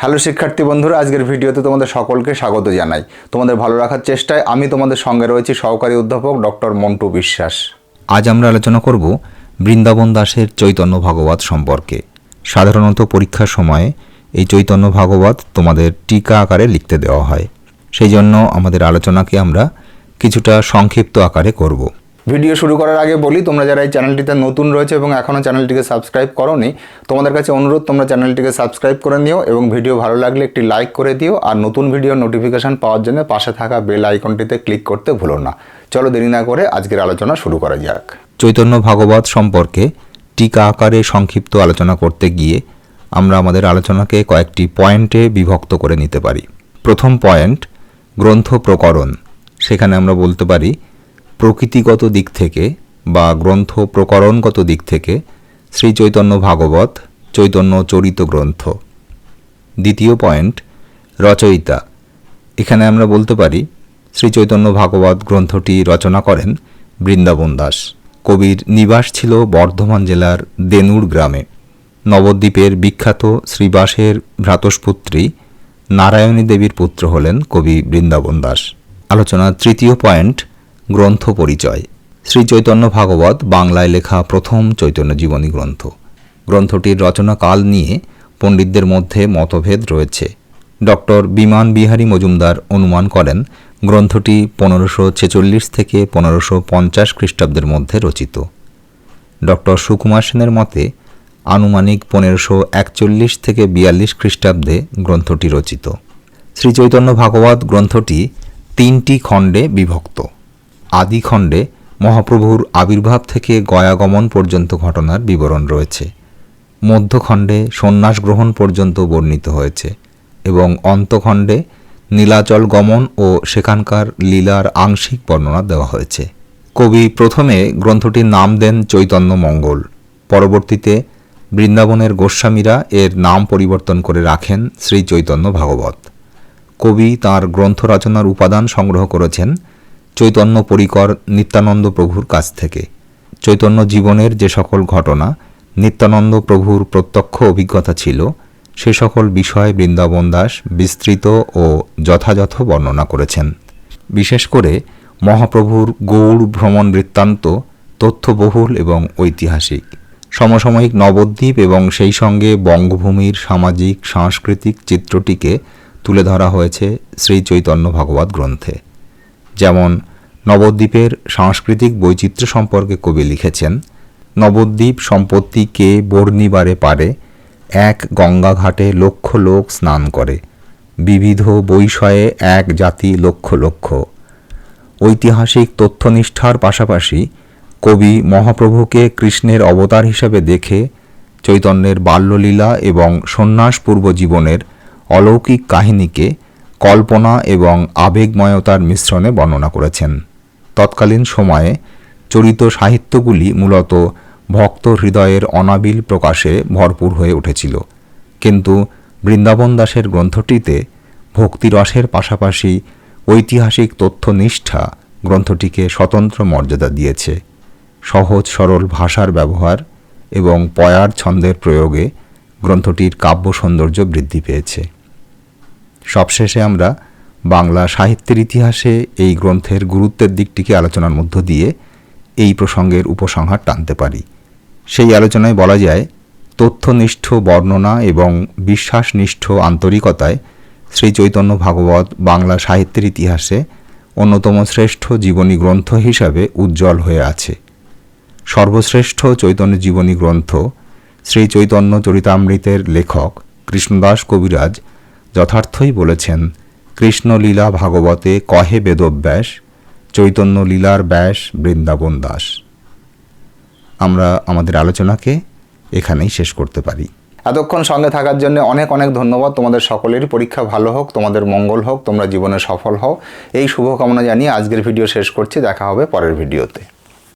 Hello শিক্ষার্থী বন্ধুরা, আজকের ভিডিওতে তোমাদের সকলকে স্বাগত জানাই। তোমাদের ভালো রাখার চেষ্টায় আমি তোমাদের সঙ্গে রয়েছি সহকারী অধ্যাপক ডক্টর মন্টু বিশ্বাস। আজ আমরা আলোচনা করব বৃন্দাবন দাসের চৈতন্য ভাগবত সম্পর্কে। সাধারণত পরীক্ষার সময়ে এই চৈতন্য ভাগবত তোমাদের টিকা আকারে লিখতে দেওয়া হয়, সেই জন্য আমাদের আলোচনাকে আমরা কিছুটা সংক্ষিপ্ত আকারে করব। ভিডিও শুরু করার আগে বলি, তোমরা যারা এই চ্যানেলটিতে নতুন রয়েছে এবং এখনও চ্যানেলটিকে সাবস্ক্রাইব করোনি, তোমাদের কাছে অনুরোধ তোমরা চ্যানেলটিকে সাবস্ক্রাইব করে নিও এবং ভিডিও ভালো লাগলে একটি লাইক করে দিও। আর নতুন ভিডিও নোটিফিকেশান পাওয়ার জন্য পাশে থাকা বেল আইকনটিতে ক্লিক করতে ভুলো না। চলো দেরি না করে আজকের আলোচনা শুরু করা যাক। চৈতন্য ভাগবত সম্পর্কে টিকা আকারে সংক্ষিপ্ত আলোচনা করতে গিয়ে আমরা আমাদের আলোচনাকে কয়েকটি পয়েন্টে বিভক্ত করে নিতে পারি। প্রথম পয়েন্ট, গ্রন্থ প্রকরণ। সেখানে আমরা বলতে পারি প্রকৃতিগত দিক থেকে বা গ্রন্থ প্রকরণগত দিক থেকে শ্রী চৈতন্য ভাগবত চৈতন্য চরিত গ্রন্থ। দ্বিতীয় পয়েন্ট, রচয়িতা। এখানে আমরা বলতে পারি শ্রী চৈতন্য ভাগবত গ্রন্থটি রচনা করেন বৃন্দাবন দাস। কবির নিবাস ছিল বর্ধমান জেলার দেনুর গ্রামে। নবদ্বীপের বিখ্যাত শ্রীবাসের ভ্রাতস্পুত্রী নারায়ণী দেবীর পুত্র হলেন কবি বৃন্দাবন দাস। আলোচনার তৃতীয় পয়েন্ট, গ্রন্থ পরিচয়। শ্রী চৈতন্য ভাগবত বাংলায় লেখা প্রথম চৈতন্য জীবনী গ্রন্থ। গ্রন্থটির রচনাকাল নিয়ে পণ্ডিতদের মধ্যে মতভেদ রয়েছে। ডক্টর বিমান বিহারী মজুমদার অনুমান করেন গ্রন্থটি 1546 থেকে 1550 খ্রিস্টাব্দের মধ্যে রচিত। ডক্টর সুকুমার সেনের মতে আনুমানিক 1541 থেকে 42 খ্রিস্টাব্দে গ্রন্থটি রচিত। শ্রী চৈতন্য ভাগবত গ্রন্থটি 3টি খণ্ডে বিভক্ত। আদি খণ্ডে মহাপ্রভুর আবির্ভাব থেকে গয়াগমন পর্যন্ত ঘটনার বিবরণ রয়েছে। মধ্যখণ্ডে সন্ন্যাস গ্রহণ পর্যন্ত বর্ণিত হয়েছে এবং অন্তখণ্ডে নীলাচল গমন ও সেখানকার লীলার আংশিক বর্ণনা দেওয়া হয়েছে। কবি প্রথমে গ্রন্থটির নাম দেন চৈতন্য মঙ্গল। পরবর্তীতে বৃন্দাবনের গোস্বামীরা এর নাম পরিবর্তন করে রাখেন শ্রী চৈতন্য ভাগবত। কবি তাঁর গ্রন্থ রচনার উপাদান সংগ্রহ করেছেন চৈতন্য পরিকর নিত্যানন্দ প্রভুর কাছ থেকে। চৈতন্য জীবনের যে সকল ঘটনা নিত্যানন্দ প্রভুর প্রত্যক্ষ অভিজ্ঞতা ছিল, সে সকল বিষয় বৃন্দাবন দাস বিস্তৃত ও যথাযথ বর্ণনা করেছেন। বিশেষ করে মহাপ্রভুর গৌড় ভ্রমণ বৃত্তান্ত তথ্যবহুল এবং ঐতিহাসিক। সমসাময়িক নবদ্বীপ এবং সেই সঙ্গে বঙ্গভূমির সামাজিক সাংস্কৃতিক চিত্রটিকে তুলে ধরা হয়েছে শ্রী চৈতন্য ভাগবত গ্রন্থে। যেমন নবদ্বীপের সাংস্কৃতিক বৈচিত্র্য সম্পর্কে কবি লিখেছেন, নবদ্বীপ সম্পত্তিকে বর্ণিবারে পারে, এক গঙ্গা ঘাটে লক্ষ লোক স্নান করে, বিবিধ বৈষয়ে এক জাতি লক্ষ লক্ষ। ঐতিহাসিক তথ্যনিষ্ঠার পাশাপাশি কবি মহাপ্রভুকে কৃষ্ণের অবতার হিসাবে দেখে চৈতন্যের বাল্যলীলা এবং সন্ন্যাসপূর্ব জীবনের অলৌকিক কাহিনীকে কল্পনা এবং আবেগময়তার মিশ্রণে বর্ণনা করেছেন। তৎকালীন সময়ে চরিত সাহিত্যগুলি মূলত ভক্ত হৃদয়ের অনাবিল প্রকাশে ভরপুর হয়ে উঠেছিল, কিন্তু বৃন্দাবন দাসের গ্রন্থটিতে ভক্তিরসের পাশাপাশি ঐতিহাসিক তথ্যনিষ্ঠা গ্রন্থটিকে স্বতন্ত্র মর্যাদা দিয়েছে। সহজ সরল ভাষার ব্যবহার এবং পয়ার ছন্দের প্রয়োগে গ্রন্থটির কাব্য সৌন্দর্য বৃদ্ধি পেয়েছে। সবশেষে আমরা বাংলা সাহিত্যের ইতিহাসে এই গ্রন্থের গুরুত্বের দিকটিকে আলোচনার মধ্য দিয়ে এই প্রসঙ্গের উপসংহার টানতে পারি। সেই আলোচনায় বলা যায়, তথ্যনিষ্ঠ বর্ণনা এবং বিশ্বাসনিষ্ঠ আন্তরিকতায় শ্রী চৈতন্য ভাগবত বাংলা সাহিত্যের ইতিহাসে অন্যতম শ্রেষ্ঠ জীবনী গ্রন্থ হিসাবে উজ্জ্বল হয়ে আছে। সর্বশ্রেষ্ঠ চৈতন্য জীবনী গ্রন্থ শ্রী চৈতন্য চরিতামৃতের লেখক কৃষ্ণদাস কবিরাজ যথার্থই বলেছেন, কৃষ্ণলীলা ভাগবতে কহে বেদব্যাস, চৈতন্য লীলার ব্যাস বৃন্দাবন দাস। আমরা আমাদের আলোচনাকে এখানেই শেষ করতে পারি। এতক্ষণ সঙ্গে থাকার জন্য অনেক অনেক ধন্যবাদ। তোমাদের সকলেরই পরীক্ষা ভালো হোক, তোমাদের মঙ্গল হোক, তোমরা জীবনে সফল হও, এই শুভকামনা জানিয়ে আজকের ভিডিও শেষ করছি। দেখা হবে পরের ভিডিওতে।